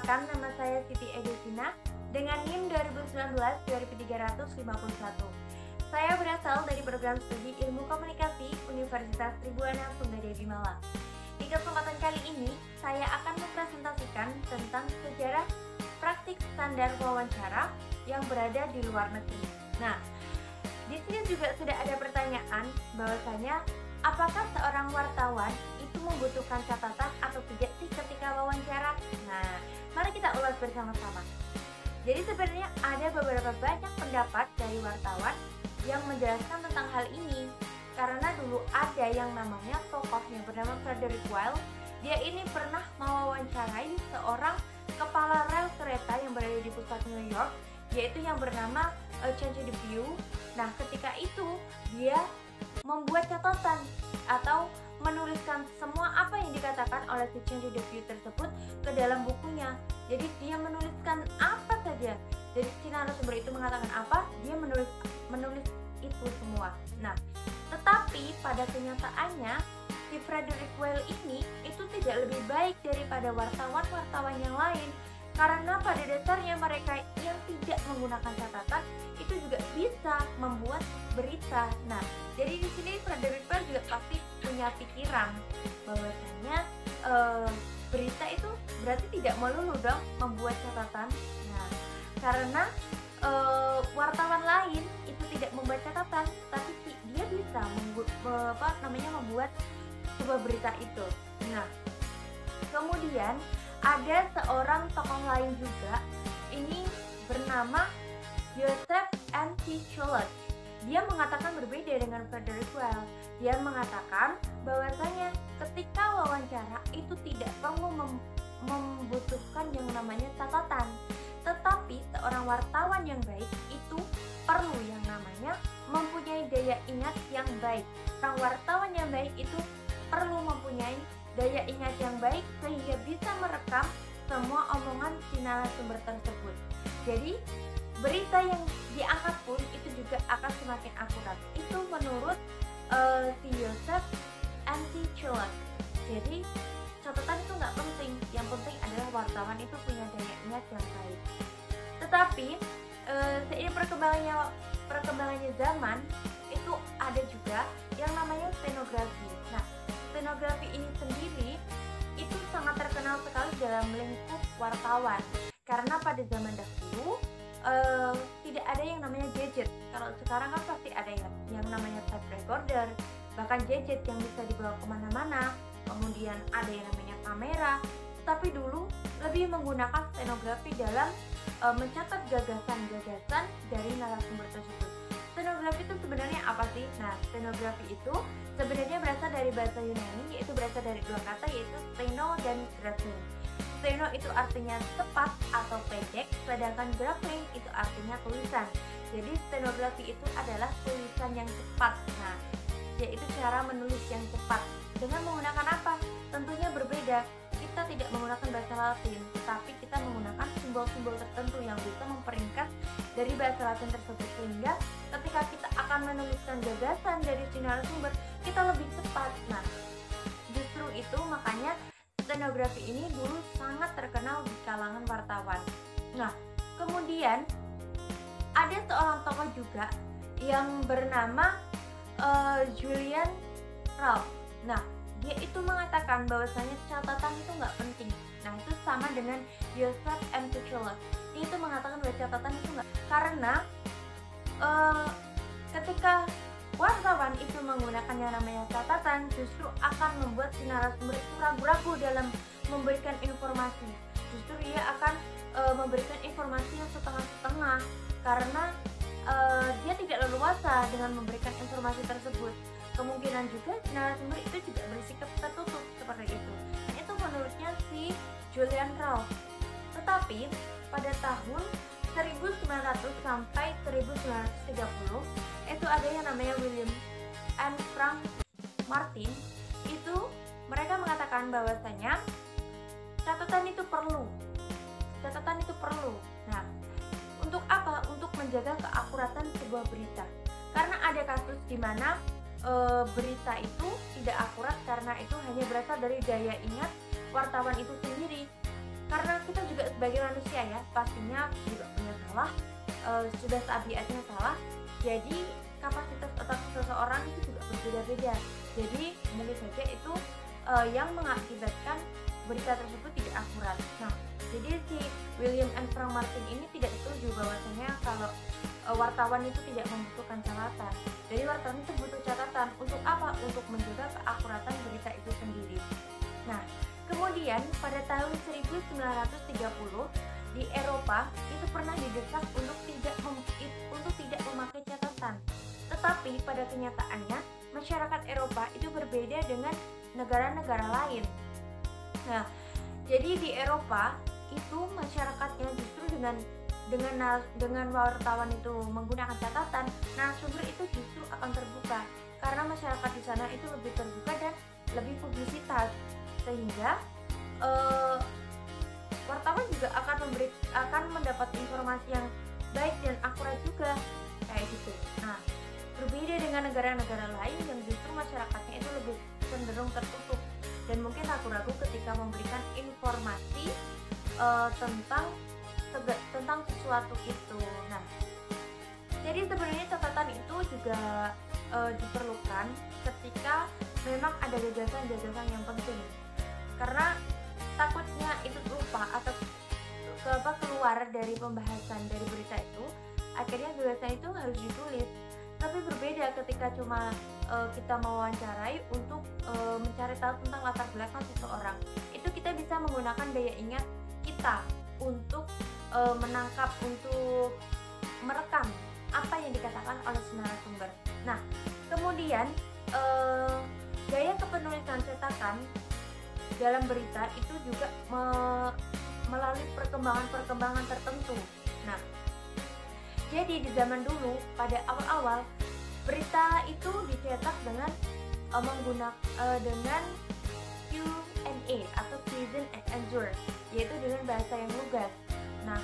Perkenalkan, nama saya Siti Edesina dengan NIM 2019-2351. Saya berasal dari program studi Ilmu Komunikasi Universitas Tribuana Sumberdewi Malang. Di kesempatan kali ini, saya akan mempresentasikan tentang sejarah praktik standar wawancara yang berada di luar negeri. Nah, di sini juga sudah ada pertanyaan bahwasanya apakah seorang wartawan itu membutuhkan catatan atau tidak sih ketika wawancara? Nah, mari kita ulas bersama-sama. Jadi sebenarnya ada beberapa banyak pendapat dari wartawan yang menjelaskan tentang hal ini. Karena dulu ada yang namanya tokoh yang bernama Frederick Weil. Dia ini pernah mewawancarai seorang kepala rel kereta yang berada di pusat New York, yaitu yang bernama Change the View. Nah, ketika itu dia membuat catatan atau menuliskan semua apa yang dikatakan oleh si Change the View tersebut ke dalam bukunya. Jadi dia menuliskan apa saja. Jadi si narasumber itu mengatakan apa, dia menulis itu semua. Nah, tetapi pada kenyataannya si Frederick Weil ini itu tidak lebih baik daripada wartawan-wartawan yang lain. Karena pada dasarnya mereka yang tidak menggunakan catatan itu juga bisa membuat berita. Nah, jadi di sini Frederick Weil juga pasti punya pikiran bahwasanya berita itu berarti tidak melulu dong membuat catatan. Nah, karena wartawan lain itu tidak membuat catatan, tapi dia bisa membuat sebuah berita itu. Nah, kemudian ada seorang tokoh lain juga, ini bernama Joseph N.T. Schuller. Dia mengatakan berbeda dengan Frederick Weil. Dia mengatakan bahwasanya ketika wawancara itu tidak perlu membutuhkan yang namanya catatan, tetapi seorang wartawan yang baik itu perlu yang namanya mempunyai daya ingat yang baik. Seorang wartawan yang baik itu perlu mempunyai daya ingat yang baik sehingga bisa merekam semua omongan si narasumber tersebut. Jadi berita yang diangkat pun itu juga akan semakin akurat. Itu menurut si Joseph N.T. Schuller. Jadi catatan itu nggak penting, yang penting adalah wartawan itu punya daya ingat yang baik. Tetapi seiring perkembangannya zaman itu ada juga yang namanya stenografi. Nah, stenografi ini sendiri itu sangat terkenal sekali dalam lingkup wartawan karena pada zaman dahulu tidak ada yang namanya gadget. Kalau sekarang kan pasti ada yang namanya tape recorder, bahkan gadget yang bisa dibawa kemana-mana, kemudian ada yang namanya kamera. Tapi dulu lebih menggunakan stenografi dalam mencatat gagasan-gagasan dari narasumber tersebut. Stenografi itu sebenarnya apa sih? Nah, stenografi itu sebenarnya berasal dari bahasa Yunani, yaitu berasal dari dua kata, yaitu steno dan graphein. Steno itu artinya tepat atau pendek, sedangkan graphein itu artinya tulisan. Jadi stenografi itu adalah tulisan yang cepat. Nah, yaitu cara menulis yang cepat. Dengan menggunakan apa? Tentunya berbeda. Kita tidak menggunakan bahasa Latin, tetapi kita menggunakan simbol-simbol tertentu yang bisa memperingkas dari bahasa Latin tersebut, sehingga ketika kita akan menuliskan gagasan dari si narasumber, kita lebih cepat. Nah, justru itu makanya stenografi ini dulu sangat terkenal di kalangan wartawan. Nah, kemudian ada seorang tokoh juga yang bernama Julian Ralph. Nah, dia itu mengatakan bahwasanya catatan itu nggak penting. Nah, itu sama dengan Joseph M. Schuller. Dia itu mengatakan bahwa catatan itu nggak, karena ketika wartawan itu menggunakan yang namanya catatan, justru akan membuat si narasumber itu ragu-ragu dalam memberikan informasi. Justru dia akan memberikan informasi yang setengah-setengah karena dia tidak leluasa dengan memberikan informasi tersebut. Kemungkinan juga si narasumber itu juga bersikap tertutup seperti itu. Dan itu menurutnya si Julian Ralph. Tetapi pada tahun 1900 sampai 1930 itu ada yang namanya William and Frank Martin. Itu mereka mengatakan bahwasanya catatan itu perlu. Nah, untuk apa? Untuk menjaga keakuratan sebuah berita. Karena ada kasus di mana berita itu tidak akurat karena itu hanya berasal dari daya ingat wartawan itu sendiri. karena kita juga sebagai manusia ya pastinya juga punya salah, sudah tabiatnya salah, jadi kapasitas otak seseorang itu juga berbeda-beda. Jadi mungkin saja itu yang mengakibatkan berita tersebut tidak akurat. Nah, jadi si William and Frank Martin ini tidak setuju bahwasanya kalau wartawan itu tidak membutuhkan catatan. Jadi wartawan itu butuh catatan untuk apa? Untuk menjaga keakuratan berita itu sendiri. Nah, kemudian pada tahun 1930 di Eropa itu pernah didesak untuk tidak memakai catatan. Tetapi pada kenyataannya masyarakat Eropa itu berbeda dengan negara-negara lain. Nah, jadi di Eropa itu masyarakatnya justru dengan wartawan itu menggunakan catatan, narasumber itu justru akan terbuka karena masyarakat di sana itu lebih terbuka dan lebih publisitas, sehingga wartawan juga akan mendapat informasi yang baik dan akurat juga kayak gitu. Nah, berbeda dengan negara-negara lain yang justru masyarakatnya itu lebih cenderung tertutup dan mungkin ragu-ragu ketika memberikan informasi tentang sesuatu itu. Nah, jadi sebenarnya catatan itu juga diperlukan ketika memang ada gagasan-gagasan yang penting, karena takutnya itu lupa atau keluar dari pembahasan dari berita itu, akhirnya gagasan itu harus ditulis. Tapi berbeda ketika cuma kita mewawancarai untuk mencari tahu tentang latar belakang seseorang. Itu kita bisa menggunakan daya ingat kita untuk menangkap, untuk merekam apa yang dikatakan oleh si narasumber. Nah, kemudian gaya kepenulisan cetakan dalam berita itu juga melalui perkembangan tertentu. Nah, jadi di zaman dulu pada awal-awal berita itu dicetak dengan dengan Q&A atau question and answer, yaitu dengan bahasa yang lugas. Nah,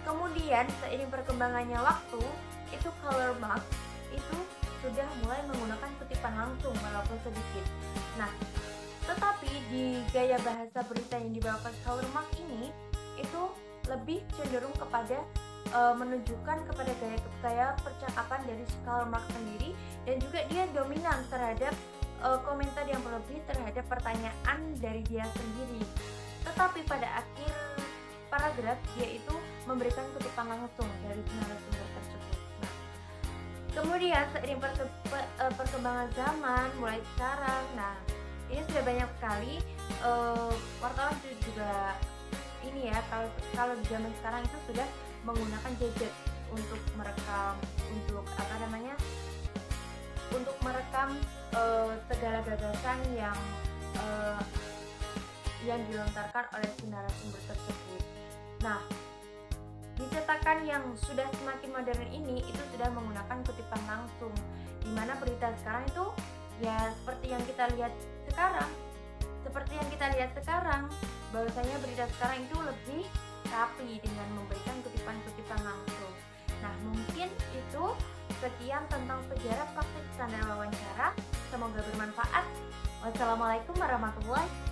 kemudian seiring perkembangannya waktu, itu color mark itu sudah mulai menggunakan kutipan langsung walaupun sedikit. Nah, tetapi di gaya bahasa berita yang dibawakan color mark ini itu lebih cenderung kepada menunjukkan kepada gaya percakapan dari Karl Marx sendiri, dan juga dia dominan terhadap komentar yang berlebih terhadap pertanyaan dari dia sendiri. Tetapi pada akhir paragraf dia itu memberikan kutipan langsung dari narasumber tersebut. Nah, kemudian seiring perkembangan zaman mulai sekarang, nah ini sudah banyak sekali wartawan juga ini ya, kalau di zaman sekarang itu sudah menggunakan gadget untuk merekam, untuk segala gagasan yang dilontarkan oleh si narasumber tersebut. Nah, di cetakan yang sudah semakin modern ini itu sudah menggunakan kutipan langsung, di mana berita sekarang itu ya seperti yang kita lihat sekarang, bahwasanya berita sekarang itu lebih rapi dengan memberikan kutipan-kutipan langsung. Nah, mungkin itu sekian tentang sejarah praktik standar wawancara. Semoga bermanfaat. Wassalamualaikum warahmatullahi wabarakatuh.